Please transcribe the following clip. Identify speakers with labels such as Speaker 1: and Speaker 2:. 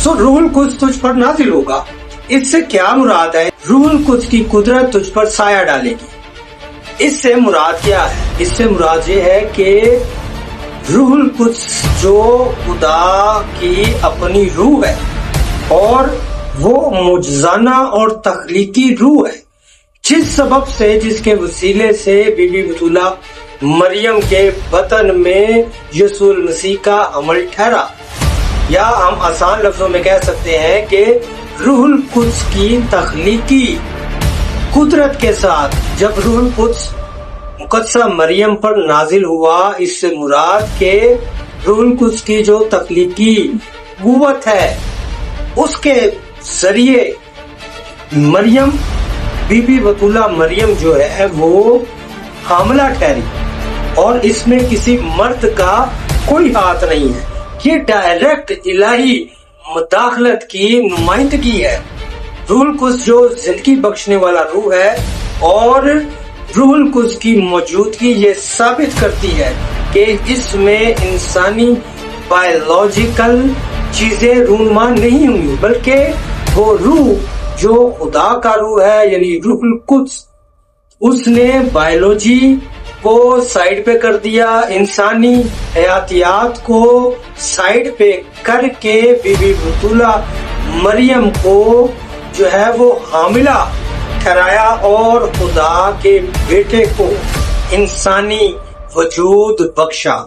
Speaker 1: सो रूहुल Quds तुझ पर नाजिल होगा। इससे क्या मुराद है? रूहुल कुद्स की कुदरत तुझ पर साया डालेगी। इससे मुराद क्या है? इससे मुराद ये है कि रूहुल कुद्स जो खुदा की अपनी रूह है और वो मुजज़ाना और तख्लीकी रूह है, जिस सबब से, जिसके वसीले से बीबी बतूला मरियम के बतन में यसूल मसीह का अमल ठहरा। या हम आसान लफ्जों में कह सकते हैं कि रूहुल कुद्स की तख्लीकी कुदरत के साथ जब रूहुल कुद्स मुकद्दसा मरियम पर नाजिल हुआ, इससे मुराद के रूहुल कुद्स की जो तख्लीकी कुव्वत है उसके जरिए मरियम, बीबी बतूला मरियम जो है वो हामला ठहरी और इसमें किसी मर्द का कोई हाथ नहीं है। ये डायरेक्ट इलाही मुदाखलत की नुमाइंदगी है। रूहुल कुद्स जो जिंदगी बख्शने वाला रूह है और रूहुल कुद्स की मौजूदगी ये साबित करती है कि इसमें इंसानी बायोलॉजिकल चीजें रूनुमा नहीं हुई, बल्कि वो रूह जो खुदा का रूह है यानी रूहुल कुद्स, उसने बायोलॉजी को साइड पे कर दिया, इंसानी हयातियात को साइड पे करके बीबी बतूला मरियम को जो है वो हामिला ठहराया और खुदा के बेटे को इंसानी वजूद बख्शा।